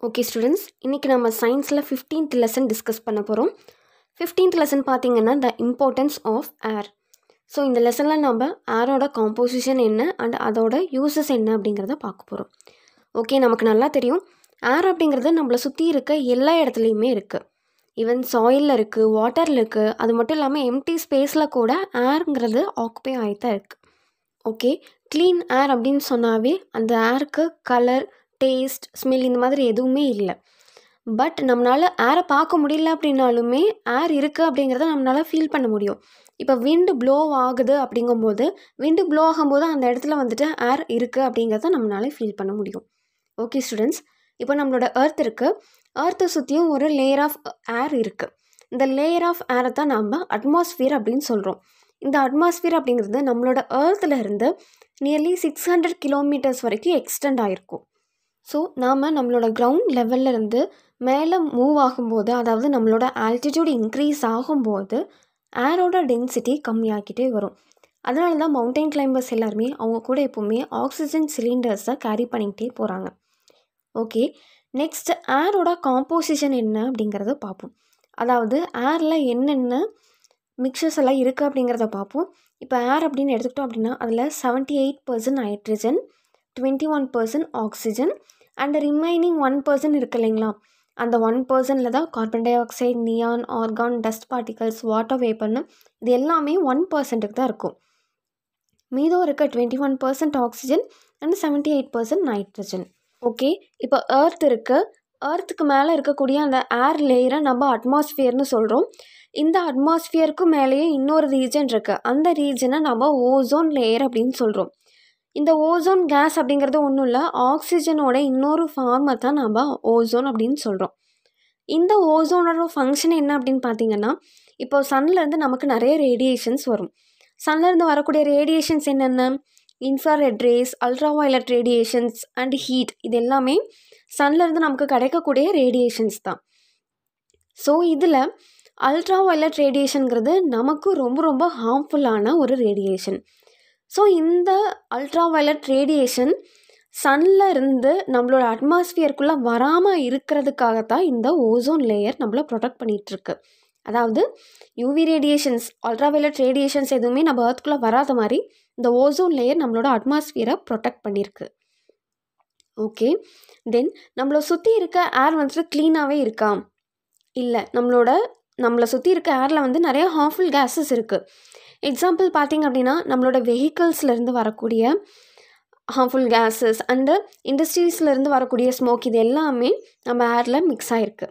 Okay students, இன்றைக்கி நம்ம சயின்ஸில் 15th லெசன் டிஸ்கஸ் பண்ண போகிறோம். 15th லெசன் பார்த்தீங்கன்னா the importance of air. So இந்த லெசனில் நம்ம ஏரோட காம்போசிஷன் என்ன அண்ட் அதோட யூசஸ் என்ன அப்படிங்கிறத பார்க்க போகிறோம். ஓகே, நமக்கு நல்லா தெரியும் ஏர் அப்படிங்கிறது நம்மளை சுற்றி இருக்க எல்லா இடத்துலையுமே இருக்குது. ஈவன் சாயிலில் இருக்குது, வாட்டரில் இருக்குது, அது மட்டும் இல்லாமல் எம்டி ஸ்பேஸில் கூட ஏருங்கிறது ஆக்குபை ஆகித்தான் இருக்குது. ஓகே, க்ளீன் ஏர் அப்படின்னு சொன்னாவே அந்த ஏருக்கு கலர், டேஸ்ட், ஸ்மெல் இந்த மாதிரி எதுவுமே இல்லை. பட் நம்மளால் ஏரை பார்க்க முடியல அப்படின்னாலுமே ஏர் இருக்குது அப்படிங்கிறத நம்மளால் ஃபீல் பண்ண முடியும். இப்போ விண்டு ப்ளோ ஆகுது அப்படிங்கும்போது விண்டு ப்ளோ ஆகும்போது அந்த இடத்துல வந்துட்டு ஏர் இருக்குது அப்படிங்கிறத நம்மளால ஃபீல் பண்ண முடியும். ஓகே ஸ்டூடெண்ட்ஸ், இப்போ நம்மளோட எர்த் இருக்குது. எர்த்தை சுற்றியும் ஒரு லேயர் ஆஃப் ஏர் இருக்குது. இந்த லேயர் ஆஃப் ஏரை தான் நம்ம அட்மாஸ்ஃபியர் அப்படின்னு சொல்கிறோம். இந்த அட்மாஸ்ஃபியர் அப்படிங்கிறது நம்மளோட எர்த்தில் இருந்து நியர்லி 600 கிலோமீட்டர்ஸ் வரைக்கும் எக்ஸ்டெண்ட் ஆகிருக்கும். ஸோ நாம் நம்மளோட கிரவுண்ட் லெவலில் இருந்து மேலே மூவ் ஆகும்போது, அதாவது நம்மளோட ஆல்டிடியூட் இன்க்ரீஸ் ஆகும்போது ஏரோட டென்சிட்டி கம்மியாகிட்டே வரும். அதனால தான் மவுண்டைன் கிளைம்பர்ஸ் எல்லாருமே அவங்க கூட எப்போவுமே ஆக்சிஜன் சிலிண்டர்ஸை கேரி பண்ணிக்கிட்டே போகிறாங்க. ஓகே, நெக்ஸ்ட் ஏரோட காம்போசிஷன் என்ன அப்படிங்கிறத பார்ப்போம். அதாவது ஏரில் என்னென்ன மிக்சர்ஸ் எல்லாம் இருக்குது அப்படிங்கிறத பார்ப்போம். இப்போ ஏர் அப்படின்னு எடுத்துக்கிட்டோம் அப்படின்னா அதில் 78% நைட்ரஜன், 21% ஆக்சிஜன் அண்ட் ரிமைனிங் 1% இருக்குது இல்லைங்களா, அந்த 1%ல் தான் carbon dioxide, neon, argon, dust particles, water வேப்பர்னு இது எல்லாமே 1%க்கு தான் இருக்கும். மீதம் இருக்க 21% ஆக்சிஜன் அண்ட் 78% நைட்ரஜன். ஓகே, இப்போ எர்த் இருக்குது. எர்த்துக்கு மேலே இருக்கக்கூடிய அந்த ஏர் லேயரை நம்ம அட்மாஸ்ஃபியர்னு சொல்கிறோம். இந்த அட்மாஸ்ஃபியருக்கு மேலேயே இன்னொரு ரீஜன் இருக்குது. அந்த ரீஜனை நம்ம ஓசோன் லேயர் அப்படின்னு சொல்கிறோம். இந்த ஓசோன் கேஸ் அப்படிங்கிறது ஒன்றும் இல்லை, ஆக்சிஜனோட இன்னொரு ஃபார்மை தான் நம்ம ஓசோன் அப்படின்னு சொல்கிறோம். இந்த ஓசோனோட ஃபங்க்ஷன் என்ன அப்படின்னு பார்த்தீங்கன்னா, இப்போ சன்லேருந்து நமக்கு நிறைய ரேடியேஷன்ஸ் வரும். சன்லேருந்து வரக்கூடிய ரேடியேஷன்ஸ் என்னென்ன, infrared race, ultra violet radiations and heat, இது எல்லாமே சன்லேருந்து நமக்கு கிடைக்கக்கூடிய ரேடியேஷன்ஸ் தான். ஸோ இதில் அல்ட்ரா வயலட் ரேடியேஷனுங்கிறது நமக்கு ரொம்ப ரொம்ப ஹார்ம்ஃபுல்லான ஒரு ரேடியேஷன். ஸோ இந்த அல்ட்ரா வயலட் ரேடியேஷன் சன்னில் இருந்து நம்மளோட அட்மாஸ்ஃபியருக்குள்ளே வராமல் இருக்கிறதுக்காகத்தான் இந்த ஓசோன் லேயர் நம்மளை ப்ரொடெக்ட் பண்ணிகிட்ருக்கு. அதாவது UV radiations, ultra violet radiations எதுவுமே நம்ம எர்த்துக்குள்ளே வராத மாதிரி இந்த ஓசோன் லேயர் நம்மளோட அட்மாஸ்ஃபியரை ப்ரொடெக்ட் பண்ணியிருக்கு. ஓகே, தென் நம்மளை சுற்றி இருக்க ஏர் வந்துட்டு க்ளீனாகவே இருக்கா? இல்லை, நம்மளை சுற்றி இருக்க ஏரில் வந்து நிறைய ஹார்ம்ஃபுல் கேஸஸ் இருக்குது. எக்ஸாம்பிள் பார்த்திங்க அப்படின்னா நம்மளோட வெஹிக்கிள்ஸ்லேருந்து வரக்கூடிய ஹார்ம்ஃபுல் கேஸஸ் அண்டு இண்டஸ்ட்ரீஸ்லேருந்து வரக்கூடிய ஸ்மோக், இது எல்லாமே நம்ம ஏரில் மிக்ஸ் ஆகிருக்கு.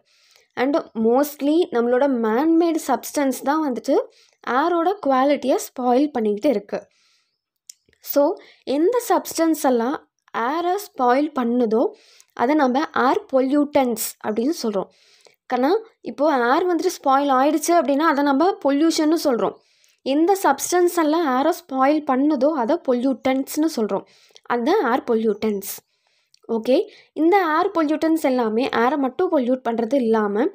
அண்டு மோஸ்ட்லி நம்மளோட மேன்மேட் சப்ஸ்டன்ஸ் தான் வந்துட்டு ஏரோட குவாலிட்டியை ஸ்பாயில் பண்ணிக்கிட்டு இருக்குது. ஸோ எந்த சப்ஸ்டன்ஸ் எல்லாம் ஏரை ஸ்பாயில் பண்ணுதோ அதை நம்ம ஏர் பொல்யூட்டன்ஸ் அப்படின்னு சொல்கிறோம். ஆனால் இப்போது ஏர் வந்துட்டு ஸ்பாயில் ஆகிடுச்சு அப்படின்னா அதை நம்ம பொல்யூஷன்னு சொல்கிறோம். எந்த சப்ஸ்டன்ஸ் எல்லாம் ஏரை ஸ்பாயில் பண்ணுதோ அதை பொல்யூட்டன்ஸ்னு சொல்கிறோம். அதுதான் ஏர் பொல்யூட்டன்ஸ். ஓகே, இந்த ஏர் பொல்யூட்டன்ஸ் எல்லாமே ஏரை மட்டும் பொல்யூட் பண்ணுறது இல்லாமல்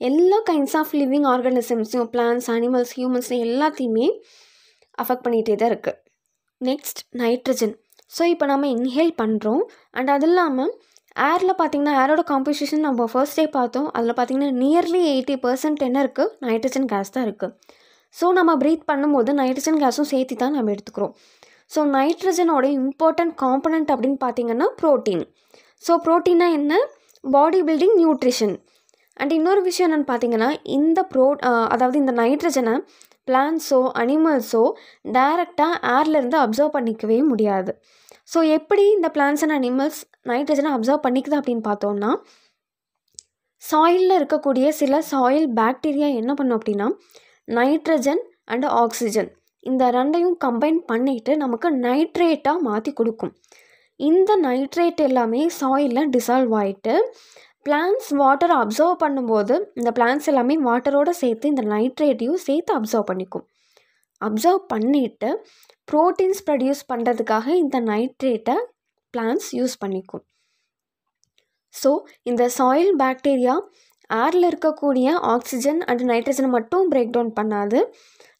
எல்லா கைண்ட்ஸ் ஆஃப் லிவிங் ஆர்கானிசம்ஸையும், பிளான்ஸ், அனிமல்ஸ், ஹியூமன்ஸ் எல்லாத்தையுமே அஃபெக்ட் பண்ணிகிட்டே தான் இருக்குது. Next nitrogen. ஸோ இப்போ நம்ம இன்ஹேல் பண்ணுறோம். அண்ட் அது இல்லாமல் ஏரில் பார்த்திங்கன்னா ஏரோட காம்போசிஷன் நம்ம ஃபர்ஸ்ட் டே பார்த்தோம். அதில் பார்த்திங்கன்னா நியர்லி 80% என்ன இருக்குது, நைட்ரஜன் கேஸ் தான் இருக்குது. ஸோ நம்ம ப்ரீத் பண்ணும்போது நைட்ரஜன் கேஸும் சேர்த்து தான் நம்ம எடுத்துக்கிறோம். ஸோ நைட்ரஜனோட இம்பார்ட்டண்ட் காம்பனண்ட் அப்படின்னு பார்த்திங்கன்னா ப்ரோட்டீன். ஸோ ப்ரோட்டீனா என்ன, பாடி பில்டிங் நியூட்ரிஷன். அண்ட் இன்னொரு விஷயம் என்னென்னு பார்த்திங்கன்னா அதாவது இந்த நைட்ரஜனை பிளான்ஸோ அனிமல்ஸோ டைரெக்டாக ஏர்லேருந்து அப்சர்வ் பண்ணிக்கவே முடியாது. ஸோ எப்படி இந்த பிளான்ஸ் அண்ட் அனிமல்ஸ் நைட்ரஜனை அப்சர்வ் பண்ணிக்குது அப்படின்னு பார்த்தோம்னா, சாயிலில் இருக்கக்கூடிய சில சாயில் பாக்டீரியா என்ன பண்ணும் அப்படின்னா நைட்ரஜன் அண்ட் ஆக்சிஜன் இந்த ரெண்டையும் கம்பைன் பண்ணிவிட்டு நமக்கு நைட்ரேட்டாக மாற்றி கொடுக்கும். இந்த நைட்ரேட் எல்லாமே சாயிலில் டிசால்வ் ஆகிட்டு பிளான்ஸ் வாட்டரை அப்சர்வ் பண்ணும்போது இந்த பிளான்ஸ் எல்லாமே வாட்டரோடு சேர்த்து இந்த நைட்ரேட்டையும் சேர்த்து அப்சர்வ் பண்ணிக்கும். அப்சர்வ் பண்ணிவிட்டு ப்ரோட்டீன்ஸ் ப்ரொடியூஸ் பண்ணுறதுக்காக இந்த நைட்ரேட்டை பிளான்ஸ் யூஸ் பண்ணிக்கும். ஸோ இந்த சாயில் பாக்டீரியா ஏரில் இருக்கக்கூடிய ஆக்சிஜன் அண்ட் நைட்ரஜனை மட்டும் பிரேக் டவுன் பண்ணாது,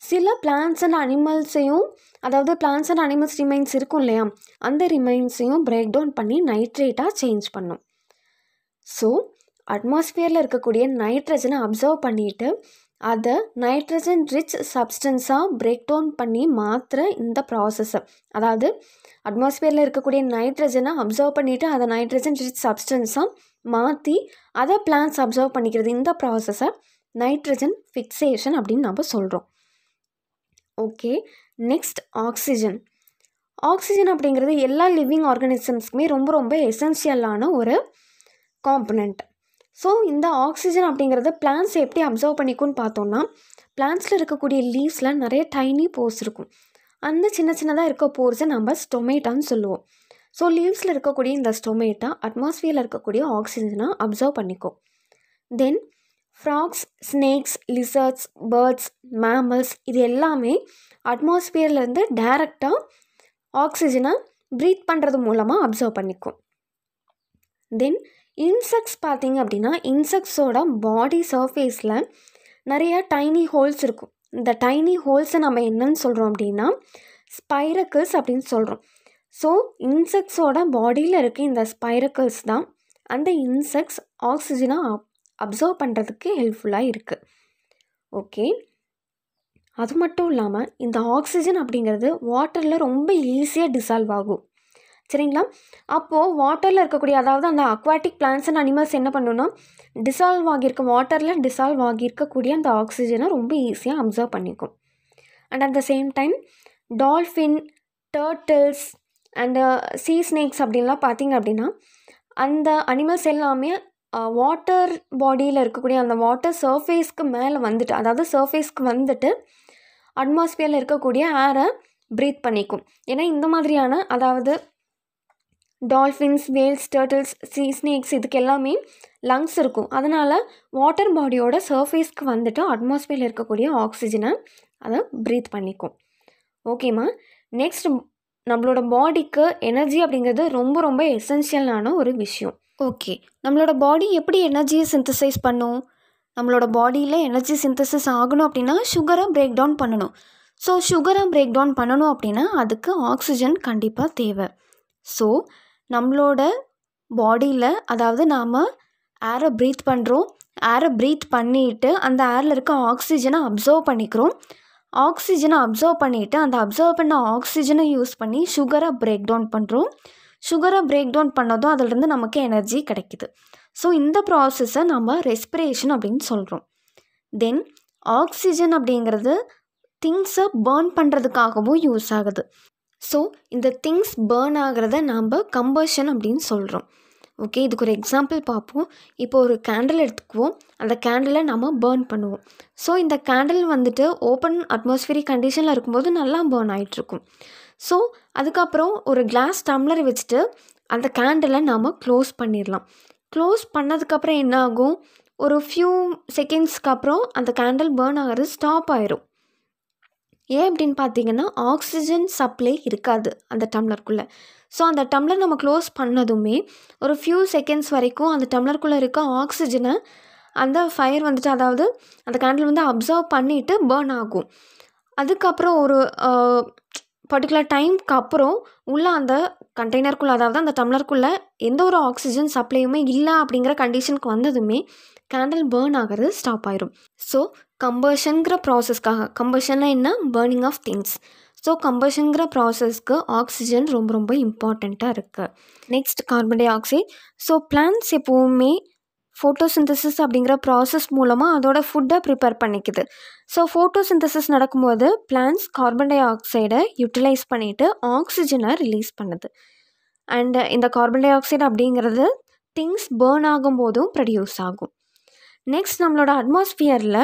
சில பிளான்ஸ் அண்ட் அனிமல்ஸையும், அதாவது பிளான்ஸ் அண்ட் அனிமல்ஸ் ரிமைன்ஸ் இருக்கும் இல்லையா, அந்த ரிமைன்ஸையும் பிரேக் டவுன் பண்ணி நைட்ரேட்டாக சேஞ்ச் பண்ணும். ஸோ அட்மாஸ்பியரில் இருக்கக்கூடிய நைட்ரஜனை அப்சர்வ் பண்ணிவிட்டு அதை நைட்ரஜன் ரிச் சப்ஸ்டன்ஸாக பிரேக் டவுன் பண்ணி மாற்றுற இந்த ப்ராசஸை, அதாவது அட்மாஸ்பியரில் இருக்கக்கூடிய நைட்ரஜனை அப்சர்வ் பண்ணிவிட்டு அதை நைட்ரஜன் ரிச் சப்ஸ்டன்ஸாக மாற்றி அதை பிளான்ட்ஸ் அப்சர்வ் பண்ணிக்கிறது, இந்த ப்ராசஸை நைட்ரஜன் ஃபிக்சேஷன் அப்படின்னு நம்ம சொல்கிறோம். Okay, next oxygen. ஆக்சிஜன் அப்படிங்கிறது எல்லா லிவிங் ஆர்கானிசம்ஸ்க்குமே ரொம்ப ரொம்ப எசென்ஷியலான ஒரு காம்பனண்ட். ஸோ இந்த ஆக்சிஜன் அப்படிங்கிறது பிளான்ட்ஸ் எப்படி அப்சர்வ் பண்ணிக்கும்னு பார்த்தோம்னா, பிளான்ட்ஸில் இருக்கக்கூடிய லீவ்ஸில் நிறைய டைனி போர்ஸ் இருக்கும். அந்த சின்ன சின்னதாக இருக்க போர்ஸை நம்ம ஸ்டொமேட்டான்னு சொல்லுவோம். ஸோ லீவ்ஸில் இருக்கக்கூடிய இந்த ஸ்டொமேட்டா அட்மாஸ்பியரில் இருக்கக்கூடிய ஆக்சிஜனை அப்சர்வ் பண்ணிக்கும். Then frogs, snakes, lizards, birds, mammals இது எல்லாமே அட்மாஸ்பியர்லேருந்து டைரெக்டாக ஆக்சிஜனை ப்ரீத் பண்ணுறது மூலமாக அப்சர்வ் பண்ணிக்கும். தென் இன்செக்ட்ஸ் பார்த்திங்க அப்படின்னா, இன்செக்ட்ஸோட பாடி சர்ஃபேஸில் நிறைய டைனி ஹோல்ஸ் இருக்கும். இந்த டைனி ஹோல்ஸை நம்ம என்னன்னு சொல்கிறோம் அப்படின்னா ஸ்பைரக்கிள்ஸ் அப்படின்னு சொல்கிறோம். ஸோ இன்செக்ட்ஸோட பாடியில் இருக்க இந்த ஸ்பைரக்கிள்ஸ் தான் அந்த இன்செக்ட்ஸ் ஆக்சிஜனை அப்சர்வ் பண்ணுறதுக்கு ஹெல்ப்ஃபுல்லாக இருக்குது. ஓகே, அது மட்டும் இல்லாமல் இந்த ஆக்சிஜன் அப்படிங்கிறது வாட்டரில் ரொம்ப ஈஸியாக டிசால்வ் ஆகும். சரிங்களா? அப்போது வாட்டரில் இருக்கக்கூடிய, அதாவது அந்த அக்வாட்டிக் பிளான்ட்ஸ் அண்ட் அனிமல்ஸ் என்ன பண்ணுன்னா, வாட்டரில் டிசால்வ் ஆகியிருக்கக்கூடிய அந்த ஆக்சிஜனை ரொம்ப ஈஸியாக அப்சர்வ் பண்ணிக்கும். And at the same time dolphin, turtles and sea snakes அப்படின்லாம் பார்த்திங்க அப்படின்னா, அந்த அனிமல்ஸ் எல்லாமே வாட்டர் பாடியில் இருக்கக்கூடிய அந்த வாட்டர் சர்ஃபேஸ்க்கு மேலே வந்துட்டு, அதாவது சர்ஃபேஸ்க்கு வந்துட்டு அட்மாஸ்பியரில் இருக்கக்கூடிய ஏரை ப்ரீத் பண்ணிக்கும். ஏன்னா இந்த மாதிரியான, அதாவது டால்ஃபின்ஸ், வேல்ஸ், டர்ட்டில்ஸ், சீ ஸ்னேக்ஸ் இதுக்கு எல்லாமே லங்ஸ் இருக்கும். அதனால் வாட்டர் பாடியோட சர்ஃபேஸ்க்கு வந்துட்டு அட்மாஸ்பியரில் இருக்கக்கூடிய ஆக்சிஜனை அதை ப்ரீத் பண்ணிக்கும். ஓகேம்மா, நெக்ஸ்ட் நம்மளோட பாடிக்கு எனர்ஜி அப்படிங்கிறது ரொம்ப ரொம்ப எசென்ஷியலான ஒரு விஷயம். ஓகே, நம்மளோட பாடி எப்படி எனர்ஜியை சிந்தசைஸ் பண்ணும்? நம்மளோட பாடியில் எனர்ஜி சிந்தசிஸ் ஆகணும் அப்படின்னா சுகரை பிரேக் டவுன் பண்ணணும். ஸோ சுகரை பிரேக் டவுன் பண்ணணும் அப்படின்னா அதுக்கு ஆக்சிஜன் கண்டிப்பாக தேவை. ஸோ நம்மளோட பாடியில், அதாவது நாம் ஏரை ப்ரீத் பண்ணுறோம், ஏரை ப்ரீத் பண்ணிவிட்டு அந்த ஏரில் இருக்க ஆக்சிஜனை அப்சர்வ் பண்ணிக்கிறோம். ஆக்சிஜனை அப்சர்வ் பண்ணிவிட்டு அந்த அப்சர்வ் பண்ண ஆக்சிஜனை யூஸ் பண்ணி சுகரை பிரேக் டவுன் பண்ணுறோம். சுகரை பிரேக் டவுன் பண்ணதும் அதிலிருந்து நமக்கு எனர்ஜி கிடைக்குது. ஸோ இந்த ப்ராசஸை நம்ம ரெஸ்பிரேஷன் அப்படின்னு சொல்கிறோம். தென் ஆக்சிஜன் அப்படிங்கிறது திங்ஸை பர்ன் பண்ணுறதுக்காகவும் யூஸ் ஆகுது. ஸோ இந்த திங்ஸ் பர்ன் ஆகிறத நாம் கம்பஷன் அப்படின்னு சொல்கிறோம். ஓகே, இதுக்கு ஒரு எக்ஸாம்பிள் பார்ப்போம். இப்போ ஒரு கேண்டில் எடுத்துக்குவோம், அந்த கேண்டிலை நம்ம பர்ன் பண்ணுவோம். ஸோ இந்த கேண்டில் வந்துட்டு ஓப்பன் அட்மாஸ்பியரிக் கண்டிஷனில் இருக்கும்போது நல்லா பர்ன் ஆகிட்ருக்கும். ஸோ அதுக்கப்புறம் ஒரு கிளாஸ் டம்ளர் வச்சுட்டு அந்த கேண்டிலை நாம் க்ளோஸ் பண்ணிடலாம். க்ளோஸ் பண்ணதுக்கப்புறம் என்ன ஆகும், ஒரு ஃபியூ செகண்ட்ஸ்க்கு அப்புறம் அந்த கேண்டில் பர்ன் ஆகிறது ஸ்டாப் ஆயிரும். ஏன் அப்படின்னு பார்த்தீங்கன்னா ஆக்சிஜன் சப்ளை இருக்காது அந்த டம்ளருக்குள்ளே. ஸோ அந்த டம்ளர் நம்ம க்ளோஸ் பண்ணதுமே ஒரு ஃபியூ செகண்ட்ஸ் வரைக்கும் அந்த டம்ளருக்குள்ளே இருக்க ஆக்சிஜனை அந்த ஃபயர் வந்துட்டு, அதாவது அந்த கேண்டில் வந்து அப்சர்வ் பண்ணிவிட்டு பர்ன் ஆகும். அதுக்கப்புறம் ஒரு பர்டிகுலர் டைம்க்கு அப்புறம் உள்ள அந்த கண்டெய்னருக்குள்ளே, அதாவது அந்த டம்ளருக்குள்ளே எந்த ஒரு ஆக்சிஜன் சப்ளையுமே இல்லை அப்படிங்கிற கண்டிஷனுக்கு வந்ததுமே கேண்டில் பர்ன் ஆகிறது ஸ்டாப் ஆயிரும். ஸோ கம்பஷனுங்கிற ப்ராசஸ்க்காக, கம்பஷன்னா என்ன, பர்னிங் ஆஃப் திங்ஸ். ஸோ கம்பஷனுங்கிற ப்ராசஸ்க்கு ஆக்சிஜன் ரொம்ப ரொம்ப இம்பார்ட்டண்ட்டாக இருக்குது. Next carbon dioxide. So plants எப்போவுமே ஃபோட்டோசிந்தசிஸ் அப்படிங்கிற ப்ராசஸ் மூலமாக அதோட ஃபுட்டை ப்ரிப்பேர் பண்ணிக்குது. ஸோ ஃபோட்டோசிந்தசிஸ் நடக்கும்போது பிளான்ட்ஸ் கார்பன் டை ஆக்சைடை யூட்டிலைஸ் பண்ணிவிட்டு ஆக்சிஜனை ரிலீஸ் பண்ணுது. அண்டு இந்த கார்பன் டை ஆக்சைடு அப்படிங்கிறது திங்ஸ் பர்ன் ஆகும்போதும் ப்ரொடியூஸ் ஆகும். நெக்ஸ்ட் நம்மளோட அட்மாஸ்பியரில்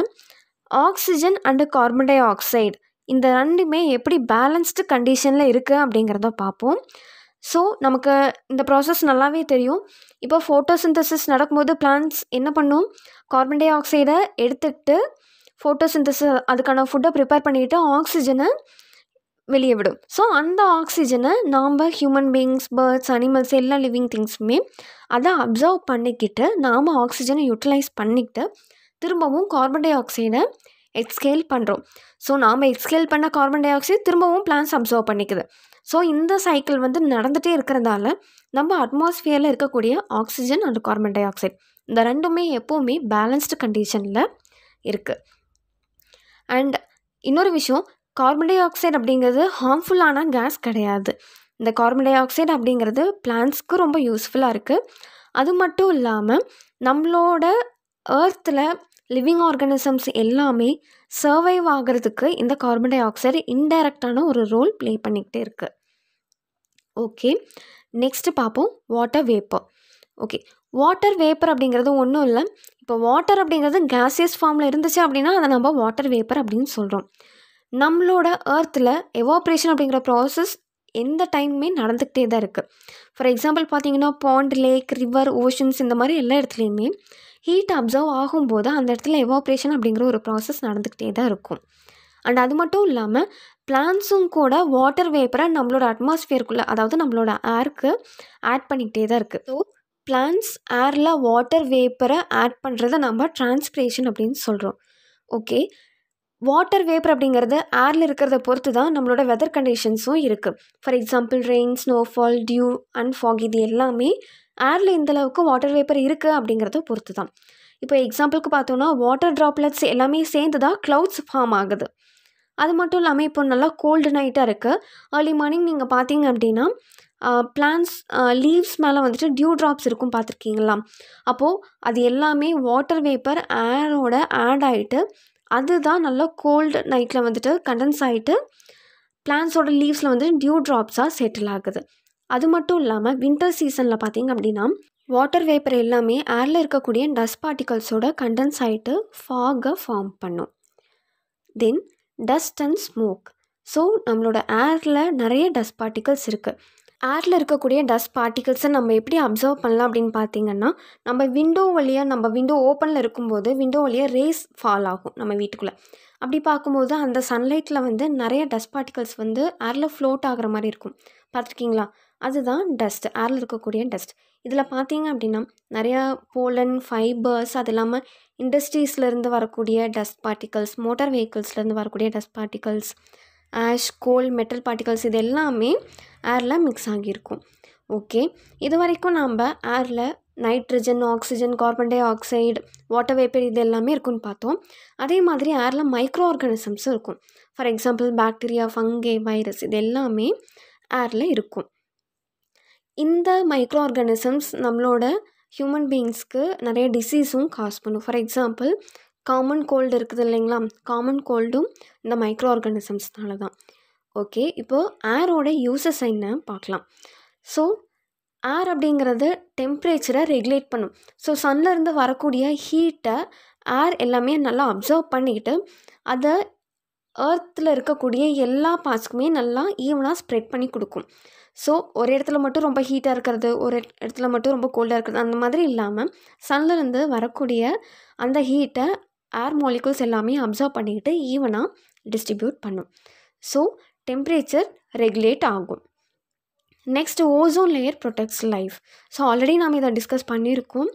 oxygen and carbon di oxide இந்த ரெண்டுமே எப்படி பேலன்ஸ்டு கண்டிஷனில் இருக்குது அப்படிங்கிறத பார்ப்போம். ஸோ நமக்கு இந்த ப்ராசஸ் நல்லாவே தெரியும். இப்போ ஃபோட்டோசிந்தசிஸ் நடக்கும்போது பிளான்ட்ஸ் என்ன பண்ணும், கார்பன் டை ஆக்சைடை எடுத்துக்கிட்டு ஃபோட்டோசிந்தசிஸ் அதுக்கான ஃபுட்டை ப்ரிப்பேர் பண்ணிவிட்டு ஆக்சிஜனை வெளியே விடும். ஸோ அந்த ஆக்சிஜனை நாம் ஹியூமன் பீயிங்ஸ், பேர்ட்ஸ், அனிமல்ஸ் எல்லா லிவிங் திங்ஸுமே அதை அப்சர்வ் பண்ணிக்கிட்டு நாம் ஆக்சிஜனை யூட்டிலைஸ் பண்ணிக்கிட்டு திரும்பவும் கார்பன் டை ஆக்சைடை எக்ஸ்ஹேல் பண்ணுறோம். ஸோ நாம் எக்ஸ்ஹேல் பண்ண கார்பன் டை ஆக்சைடு திரும்பவும் பிளான்ஸ் அப்சர்வ் பண்ணிக்குது. ஸோ இந்த சைக்கிள் வந்து நடந்துகிட்டே இருக்கிறதால நம்ம அட்மாஸ்ஃபியரில் இருக்கக்கூடிய oxygen and carbon di oxide இந்த ரெண்டுமே எப்போவுமே பேலன்ஸ்டு கண்டிஷனில் இருக்குது. அண்ட் இன்னொரு விஷயம், கார்பன் டை ஆக்சைடு அப்படிங்கிறது ஹார்ம்ஃபுல்லான கேஸ் கிடையாது. இந்த கார்பன் டை ஆக்சைடு அப்படிங்கிறது பிளான்ட்ஸ்க்கு ரொம்ப யூஸ்ஃபுல்லாக இருக்குது. அது மட்டும் இல்லாமல் நம்மளோட எர்த்தில் லிவிங் ஆர்கானிசம்ஸ் எல்லாமே சர்வைவ் ஆகிறதுக்கு இந்த கார்பன் டை ஆக்சைடு இன்டைரக்டான ஒரு ரோல் ப்ளே பண்ணிக்கிட்டே இருக்குது. ஓகே, நெக்ஸ்ட்டு பார்ப்போம் water vapour. Okay, water vapour அப்படிங்கிறது ஒன்றும் இல்லை. இப்போ வாட்டர் அப்படிங்கிறது கேசியஸ் ஃபார்மில் இருந்துச்சு அப்படின்னா அதை நம்ம வாட்டர் வேப்பர் அப்படின்னு சொல்கிறோம். நம்மளோட எர்த்தில் எவாப்ரேஷன் அப்படிங்கிற ப்ராசஸ் எந்த டைமுமே நடந்துக்கிட்டே தான் இருக்குது. ஃபார் எக்ஸாம்பிள் பார்த்தீங்கன்னா பாண்ட், லேக், ரிவர், ஓஷன்ஸ் இந்த மாதிரி எல்லா இடத்துலையுமே ஹீட் அப்சர்வ் ஆகும்போது அந்த இடத்துல எவாப்ரேஷன் அப்படிங்கிற ஒரு ப்ராசஸ் நடந்துக்கிட்டே தான் இருக்கும். அண்ட் அது மட்டும் இல்லாமல் பிளான்ஸும் கூட வாட்டர் வேப்பரை நம்மளோட அட்மாஸ்ஃபியருக்குள்ளே, அதாவது நம்மளோட ஏருக்கு ஆட் பண்ணிக்கிட்டே தான் இருக்குது. ஸோ பிளான்ஸ் ஏரில் வாட்டர் வேப்பரை ஆட் பண்ணுறத நம்ம டிரான்ஸ்பிரேஷன் அப்படின்னு சொல்கிறோம். ஓகே, வாட்டர் வேப்பர் அப்படிங்கிறது ஏரில் இருக்கிறத பொறுத்து தான் நம்மளோட வெதர் கண்டிஷன்ஸும் இருக்குது. For example rain, snowfall, dew and fog இது எல்லாமே ஏரில் இந்தளவுக்கு வாட்டர் வேப்பர் இருக்குது அப்படிங்கிறத பொறுத்து தான். இப்போ எக்ஸாம்பிளுக்கு பார்த்தோன்னா வாட்டர் ட்ராப்லெட்ஸ் எல்லாமே சேர்ந்து தான் க்ளவுட்ஸ் ஃபார்ம் ஆகுது. அது மட்டும் இல்லாமல் இப்போ நல்லா கோல்டு நைட்டாக இருக்குது. ஏர்லி மார்னிங் நீங்கள் பார்த்தீங்க அப்படின்னா பிளான்ஸ் லீவ்ஸ் மேலே வந்துட்டு டியூ ட்ராப்ஸ் இருக்கும், பார்த்துருக்கீங்களா? அப்போது அது எல்லாமே வாட்டர் வேப்பர் ஏரோட ஆட் ஆகிட்டு அதுதான் நல்லா கோல்டு நைட்டில் வந்துட்டு கண்டென்ஸ் ஆகிட்டு பிளான்ஸோட லீவ்ஸில் வந்துட்டு டியூ ட்ராப்ஸாக செட்டில் ஆகுது. அது மட்டும் இல்லாமல் வின்டர் சீசனில் பார்த்தீங்க அப்படின்னா வாட்டர் வேப்பர் எல்லாமே ஏரில் இருக்கக்கூடிய டஸ்ட் பார்ட்டிகல்ஸோட கண்டென்ஸ் ஆகிட்டு ஃபாகை ஃபார்ம் பண்ணும். தென் டஸ்ட் அண்ட் ஸ்மோக். ஸோ நம்மளோட ஏரில் நிறைய டஸ்ட் பார்ட்டிகல்ஸ் இருக்குது. ஏரில் இருக்கக்கூடிய டஸ்ட் பார்ட்டிகல்ஸை நம்ம எப்படி அப்சர்வ் பண்ணலாம் அப்படின்னு பார்த்தீங்கன்னா, நம்ம விண்டோ ஓப்பனில் இருக்கும்போது விண்டோ வழியாக ரேஸ் ஃபால் ஆகும் நம்ம வீட்டுக்குள்ளே. அப்படி பார்க்கும்போது அந்த சன்லைட்டில் வந்து நிறைய டஸ்ட் பார்ட்டிகல்ஸ் வந்து ஏரில் ஃப்ளோட் ஆகிற மாதிரி இருக்கும், பார்த்துருக்கீங்களா? அதுதான் டஸ்ட், ஏரில் இருக்கக்கூடிய டஸ்ட். இதில் பார்த்தீங்க அப்படின்னா நிறையா போலன், ஃபைபர்ஸ், அது இல்லாமல் இண்டஸ்ட்ரீஸ்லேருந்து வரக்கூடிய டஸ்ட் பார்ட்டிகல்ஸ், மோட்டார் வெஹிக்கிள்ஸ்லேருந்து வரக்கூடிய டஸ்ட் பார்ட்டிகல்ஸ், ஆஷ், கோல், மெட்டல் பார்ட்டிகல்ஸ் இது எல்லாமே ஏரில் மிக்ஸ் ஆகியிருக்கும். ஓகே, இது வரைக்கும் நம்ம ஏரில் nitrogen, oxygen, carbon dioxide, water vapour இது எல்லாமே இருக்குன்னு பார்த்தோம். அதே மாதிரி ஏரில் மைக்ரோ ஆர்கானிசம்ஸும் இருக்கும். For example bacteria, fungi, virus இது எல்லாமே ஏரில் இருக்கும். இந்த மைக்ரோ ஆர்கானிசம்ஸ் நம்மளோட ஹியூமன் பீயிங்ஸ்க்கு நிறைய டிசீஸும் காஸ் பண்ணும். ஃபார் எக்ஸாம்பிள் காமன் கோல்டு இருக்குது இல்லைங்களா? காமன் கோல்டும் இந்த மைக்ரோ ஆர்கானிசம்ஸ்னால தான். ஓகே, இப்போது ஏரோட யூசஸ் என்ன பார்க்கலாம். ஸோ ஏர் அப்படிங்கிறது டெம்ப்ரேச்சரை ரெகுலேட் பண்ணும். ஸோ சன்லேருந்து வரக்கூடிய ஹீட்டை ஏர் எல்லாமே நல்லா அப்சர்வ் பண்ணிக்கிட்டு அதை எர்த்தில் இருக்கக்கூடிய எல்லா பார்ட்ஸ்க்குமே நல்லா ஈவனாக ஸ்ப்ரெட் பண்ணி கொடுக்கும். ஸோ ஒரு இடத்துல மட்டும் ரொம்ப ஹீட்டாக இருக்கிறது, ஒரு இடத்துல மட்டும் ரொம்ப கோல்டாக இருக்கிறது அந்த மாதிரி இல்லாமல் சன்லேருந்து வரக்கூடிய அந்த ஹீட்டை ஏர் மாலிகுல்ஸ் எல்லாமே அப்சர்வ் பண்ணிக்கிட்டு ஈவனாக டிஸ்ட்ரிபியூட் பண்ணும். ஸோ டெம்ப்ரேச்சர் ரெகுலேட் ஆகும். Next, ozone layer protects life. So already நாம் இதை டிஸ்கஸ் பண்ணியிருக்கோம்.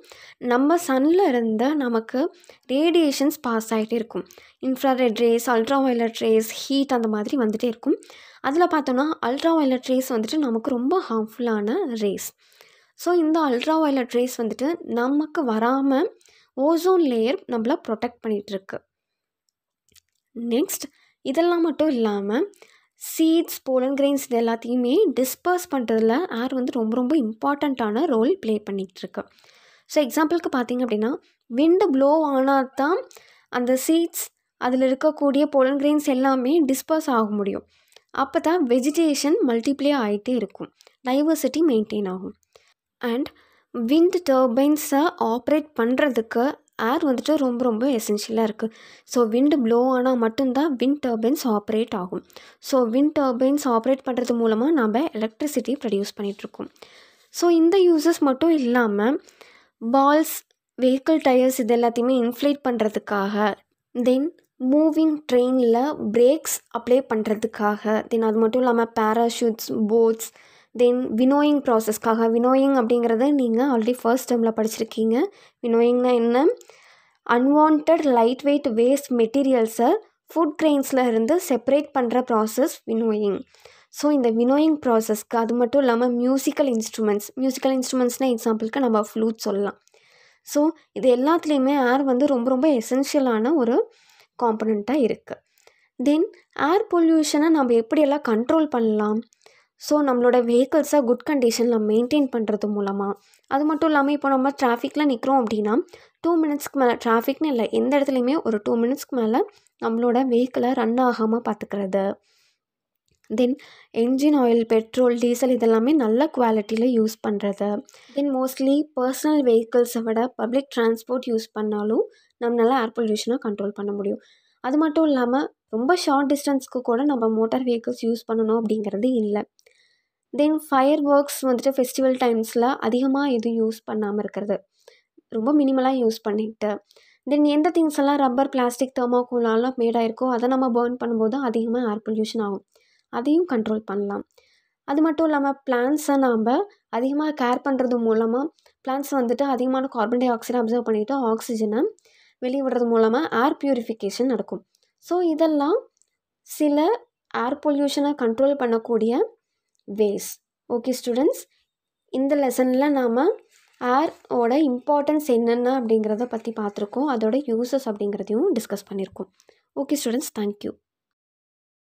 நம்ம சன்னில் இருந்த நமக்கு ரேடியேஷன்ஸ் பாஸ் ஆகிட்டே இருக்கும். Infrared race, ultra violet race, heat அந்த மாதிரி வந்துகிட்டே இருக்கும். அதில் பார்த்தோன்னா அல்ட்ரா வயலட் ரேஸ் வந்துட்டு நமக்கு ரொம்ப ஹார்ம்ஃபுல்லான ரேஸ். ஸோ இந்த அல்ட்ரா வயலட் ரேஸ் வந்துட்டு நமக்கு வராமல் ஓசோன் லேயர் நம்மளை ப்ரொடெக்ட் பண்ணிகிட்ருக்கு. நெக்ஸ்ட், இதெல்லாம் மட்டும் இல்லாமல் சீட்ஸ், போலன் கிரெயின்ஸ் இது எல்லாத்தையுமே டிஸ்பர்ஸ் பண்ணுறதுல ஏர் வந்து ரொம்ப ரொம்ப இம்பார்ட்டண்ட்டான ரோல் ப்ளே பண்ணிகிட்ருக்கு. ஸோ எக்ஸாம்பிளுக்கு பார்த்திங்க அப்படின்னா விண்டு ப்ளோ ஆனால் தான் அந்த சீட்ஸ் அதில் இருக்கக்கூடிய போலன் கிரெயின்ஸ் எல்லாமே டிஸ்பர்ஸ் ஆக முடியும். அப்போ தான் வெஜிடேஷன் மல்டிப்ளை ஆகிட்டே இருக்கும், டைவர்சிட்டி மெயின்டைன் ஆகும். அண்ட் விண்ட் டர்பைன்ஸை ஆப்ரேட் பண்ணுறதுக்கு ஏர் வந்துட்டு ரொம்ப ரொம்ப எசென்ஷியலாக இருக்குது. ஸோ விண்டு ப்ளோ ஆனால் மட்டும்தான் விண்ட் டர்பைன்ஸ் ஆப்ரேட் ஆகும். ஸோ விண்ட் டர்பைன்ஸ் ஆப்ரேட் பண்ணுறது மூலமாக நம்ம எலக்ட்ரிசிட்டி ப்ரொடியூஸ் பண்ணிகிட்ருக்கோம். ஸோ இந்த யூசஸ் மட்டும் இல்லாமல் பால்ஸ், வெஹிக்கிள் டயர்ஸ் இது எல்லாத்தையுமே இன்ஃப்ளேட் பண்ணுறதுக்காக, தென் மூவிங் ட்ரெயினில் பிரேக்ஸ் அப்ளை பண்ணுறதுக்காக, தென் அது மட்டும் இல்லாமல் பேராஷூட்ஸ், போட்ஸ், தென் வினோயிங் ப்ராசஸ்க்காக. வினோயிங் அப்படிங்கிறத நீங்கள் ஆல்ரெடி ஃபர்ஸ்ட் டேர்மில் படிச்சிருக்கீங்க. வினோயிங்னா என்ன? அன்வான்ட் லைட் வெயிட் வேஸ்ட் மெட்டீரியல்ஸை ஃபுட் கிரெயின்ஸில் இருந்து செப்பரேட் பண்ணுற ப்ராசஸ் வினோயிங். ஸோ இந்த வினோயிங் ப்ராசஸ்க்கு அது மட்டும் இல்லாமல் மியூசிக்கல் இன்ஸ்ட்ருமெண்ட்ஸ்னால் எக்ஸாம்பிளுக்கு நம்ம ஃப்ளூட் சொல்லலாம். ஸோ இது எல்லாத்துலேயுமே ஏர் வந்து ரொம்ப ரொம்ப எசென்ஷியலான ஒரு காம்பனண்ட்டாக இருக்குது. தென் ஏர் பொல்யூஷனை நம்ம எப்படியெல்லாம் கண்ட்ரோல் பண்ணலாம்? ஸோ நம்மளோட வெஹிக்கிள்ஸை குட் கண்டிஷனில் மெயின்டைன் பண்ணுறது மூலமாக. அது மட்டும் இல்லாமல் இப்போ நம்ம டிராஃபிக்கில் நிற்கிறோம் அப்படின்னா 2 மினிட்ஸ்க்கு மேலே, டிராஃபிக்னு இல்லை எந்த இடத்துலையுமே ஒரு 2 மினிட்ஸ்க்கு மேலே நம்மளோட வெஹிக்கிளை ரன் ஆகாமல் பார்த்துக்கிறது. தென் என்ஜின் ஆயில், பெட்ரோல், டீசல் இதெல்லாமே நல்ல குவாலிட்டியில் யூஸ் பண்ணுறது. தென் மோஸ்ட்லி பர்சனல் வெஹிக்கிள்ஸை விட பப்ளிக் டிரான்ஸ்போர்ட் யூஸ் பண்ணாலும் நம்மளால் ஏர் பொல்யூஷனை கண்ட்ரோல் பண்ண முடியும். அது மட்டும் இல்லாமல் ரொம்ப ஷார்ட் டிஸ்டன்ஸ்க்கு கூட நம்ம மோட்டார் வெஹிக்கிள்ஸ் யூஸ் பண்ணணும் அப்படிங்கிறது இல்லை. தென் ஃபயர் ஒர்க்ஸ் வந்துட்டு ஃபெஸ்டிவல் டைம்ஸில் அதிகமாக எதுவும் யூஸ் பண்ணாமல் இருக்கிறது, ரொம்ப மினிமலாக யூஸ் பண்ணிக்கிட்டு. தென் எந்த திங்ஸ் எல்லாம் ரப்பர், பிளாஸ்டிக், தெர்மாக்கோலால் மேடாயிருக்கோ அதை நம்ம பர்ன் பண்ணும்போது அதிகமாக ஏர் பொல்யூஷன் ஆகும், அதையும் கண்ட்ரோல் பண்ணலாம். அது மட்டும் இல்லாமல் பிளான்ட்ஸை நாம் அதிகமாக கேர் பண்ணுறது மூலமாக பிளான்ட்ஸ் வந்துட்டு அதிகமான கார்பன் டை ஆக்சைடை அப்சர்வ் பண்ணிவிட்டு ஆக்சிஜனை வெளியே விடுறது மூலமாக ஏர் பியூரிஃபிகேஷன் நடக்கும். ஸோ இதெல்லாம் சில ஏர் பொல்யூஷனை கண்ட்ரோல் பண்ணக்கூடிய வேஸ். ஓகே ஸ்டூடெண்ட்ஸ், இந்த லெசனில் நாம் ஏரோட இம்பார்ட்டன்ஸ் என்னென்ன அப்படிங்கிறத பற்றி பார்த்துருக்கோம், அதோட யூசஸ் அப்படிங்கிறதையும் டிஸ்கஸ் பண்ணியிருக்கோம். Okay students, thank you.